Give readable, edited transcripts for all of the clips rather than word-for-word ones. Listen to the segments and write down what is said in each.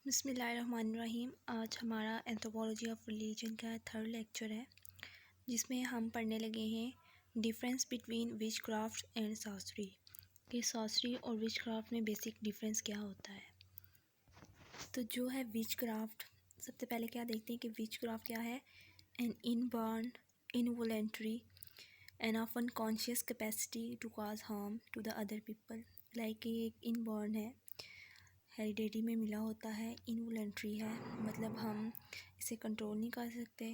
बिस्मिल्लाहिर्रहमानिर्रहीम। आज हमारा एंथ्रोपोलॉजी ऑफ रिलीजन का थर्ड लेक्चर है, जिसमें हम पढ़ने लगे हैं difference between which craft and sorcery, कि सॉर्सरी और विच क्राफ्ट में बेसिक डिफरेंस क्या होता है। तो जो है विच क्राफ्ट, सबसे पहले क्या देखते हैं कि विच क्राफ्ट क्या है। An inborn, involuntary and of unconscious capacity to cause harm to the other people. Like एक इनबॉर्न है, हेरिडिटी में मिला होता है। इनवॉलेंट्री है, मतलब हम इसे कंट्रोल नहीं कर सकते।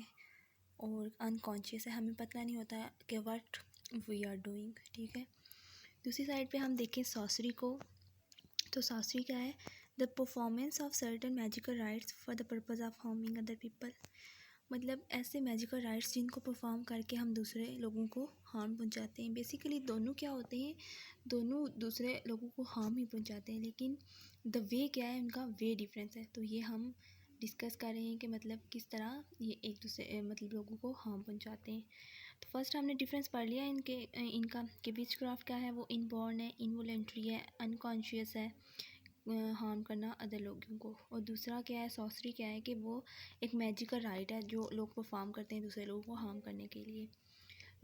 और अनकॉन्शियस है, हमें पता नहीं होता कि व्हाट वी आर डूइंग। ठीक है, दूसरी साइड पे हम देखें सॉर्सरी को, तो सॉर्सरी क्या है। The performance of certain magical rights for the purpose of harming other people. मतलब ऐसे मैजिकल राइट्स जिनको परफॉर्म करके हम दूसरे लोगों को हार्म पहुंचाते हैं। बेसिकली दोनों क्या होते हैं, दोनों दूसरे लोगों को हार्म ही पहुंचाते हैं, लेकिन द वे क्या है, उनका वे डिफरेंस है। तो ये हम डिस्कस कर रहे हैं कि मतलब किस तरह ये एक दूसरे मतलब लोगों को हार्म पहुंचाते हैं। तो फर्स्ट हमने डिफरेंस पढ़ लिया इनका कि विच क्राफ्ट क्या है, वो इनबॉर्न है, इनवॉलेंट्री है, अनकॉन्शियस है, हार्म करना अदर लोगों को। और दूसरा क्या है, सॉर्सरी क्या है कि वो एक मैजिकल राइट है जो लोग परफॉर्म करते हैं दूसरे लोगों को हार्म करने के लिए।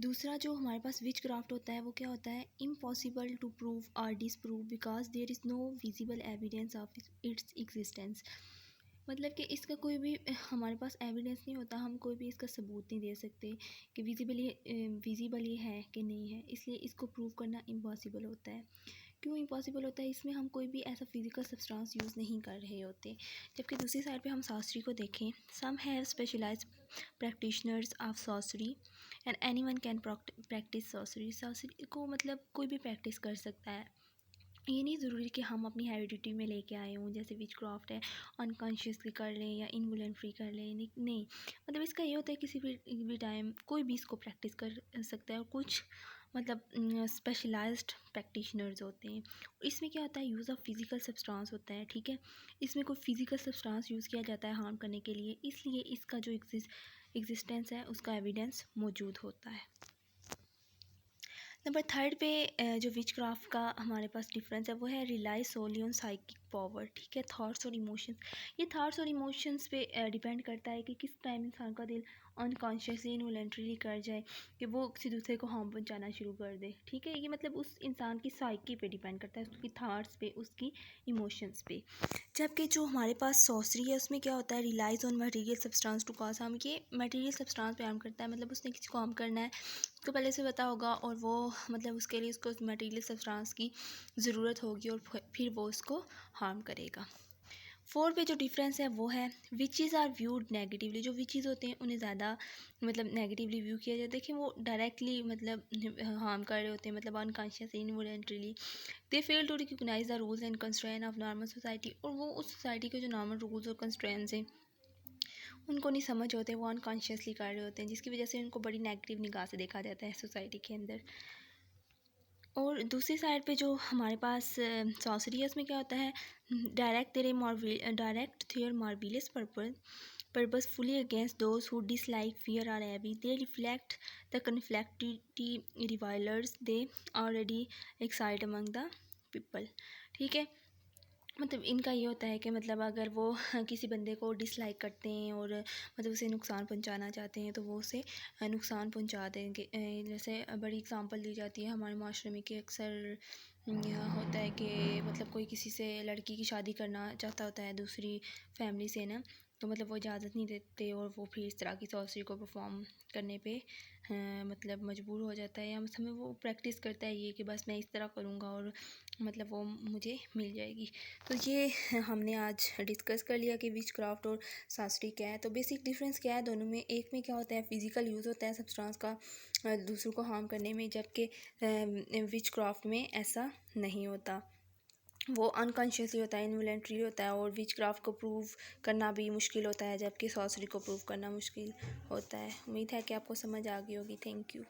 दूसरा जो हमारे पास विच क्राफ्ट होता है वो क्या होता है, इम्पॉसिबल टू प्रूव और disprove because there is no visible evidence of its existence. मतलब कि इसका कोई भी हमारे पास एविडेंस नहीं होता, हम कोई भी इसका सबूत नहीं दे सकते कि विजिबल ये है कि नहीं है, इसलिए इसको प्रूव करना इम्पॉसिबल होता है। क्यों इम्पॉसिबल होता है, इसमें हम कोई भी ऐसा फिजिकल सब्सटेंस यूज़ नहीं कर रहे होते। जबकि दूसरी साइड पे हम सॉर्सरी को देखें, some have specialised practitioners of sorcery and anyone can practise sorcery. Sorcery को मतलब कोई भी प्रैक्टिस कर सकता है, ये नहीं ज़रूरी कि हम अपनी हेरिडिटी में लेके आए हों। जैसे विच क्राफ्ट है, अनकॉन्शियसली कर लें या इनवॉलेंट्री कर लें, नहीं मतलब इसका ये होता है किसी भी टाइम कोई भी इसको प्रैक्टिस कर सकता है। और कुछ मतलब स्पेशलाइज्ड प्रैक्टिशनर्स होते हैं। इसमें क्या होता है, यूज़ ऑफ फिज़िकल सब्सटेंस होता है। ठीक है, इसमें कोई फिज़िकल सब्सटेंस यूज़ किया जाता है हार्म करने के लिए, इसलिए इसका जो एग्जिस्टेंस है उसका एविडेंस मौजूद होता है। नंबर थर्ड पे जो विच क्राफ्ट का हमारे पास डिफरेंस है वो है rely solely on psychic power. ठीक है, थॉट्स और इमोशंस, ये थॉट्स और इमोशंस पे डिपेंड करता है कि किस टाइम इंसान का दिल अनकॉन्शियसली इनवॉलेंट्रीली कर जाए कि वो किसी दूसरे को हार्म पहुंचाना शुरू कर दे। ठीक है, ये मतलब उस इंसान की साइकी पे डिपेंड करता है, उसकी थॉट्स पे, उसकी इमोशंस पे। जबकि जो हमारे पास सॉर्सरी है उसमें क्या होता है, relies on material substance to cause harm. ये मटेरियल सब्सटेंस पे हार्म करता है, मतलब उसने किसी को हार्म करना है, उसको पहले से पता होगा और वो मतलब उसके लिए उसको मटेरियल सब्सटेंस की ज़रूरत होगी और फिर वो उसको हार्म करेगा। फोर पे जो डिफरेंस है वो है विचेज़ आर व्यूड नेगेटिवली। जो विचेज़ होते हैं उन्हें ज़्यादा मतलब नेगेटिवली व्यू किया जाता है। देखिए वो डायरेक्टली मतलब हार्म कर रहे होते हैं, मतलब unconscious involuntarily. They fail to recognise the rules and constraint of normal society. और वो उस सोसाइटी के जो नॉर्मल रूल्स और कंस्ट्रेंट्स हैं उनको नहीं समझ होते, वो अनकॉन्शियसली कर रहे होते हैं, जिसकी वजह से उनको बड़ी नेगेटिव निगाह से देखा जाता है सोसाइटी के अंदर। और दूसरी साइड पे जो हमारे पास सॉर्सरी है उसमें क्या होता है, direct their marvellous purposefully against those who dislike, fear or envy. They reflect the conflicting revilers they already excite among the people. ठीक है, मतलब इनका ये होता है कि मतलब अगर वो किसी बंदे को डिसलाइक करते हैं और मतलब उसे नुकसान पहुंचाना चाहते हैं तो वो उसे नुकसान पहुंचा देंगे। जैसे बड़ी एग्जांपल दी जाती है हमारे माशरे में कि अक्सर होता है कि मतलब कोई किसी से लड़की की शादी करना चाहता होता है दूसरी फैमिली से ना, तो मतलब वो इजाज़त नहीं देते और वो फिर इस तरह की सॉर्सरी को परफॉर्म करने पे मतलब मजबूर हो जाता है, या हमें वो प्रैक्टिस करता है ये कि बस मैं इस तरह करूँगा और मतलब वो मुझे मिल जाएगी। तो ये हमने आज डिस्कस कर लिया कि विच क्राफ्ट और सॉर्सरी क्या है। तो बेसिक डिफरेंस क्या है दोनों में, एक में क्या होता है फिज़िकल यूज़ होता है सब्सटेंस का दूसरों को हार्म करने में, जबकि विच क्राफ्ट में ऐसा नहीं होता, वो अनकॉन्शियसली होता है, इनवॉलेंट्री होता है। और विच क्राफ्ट को प्रूव करना भी मुश्किल होता है, जबकि सॉर्सरी को प्रूव करना मुश्किल होता है। उम्मीद है कि आपको समझ आ गई होगी। Thank you.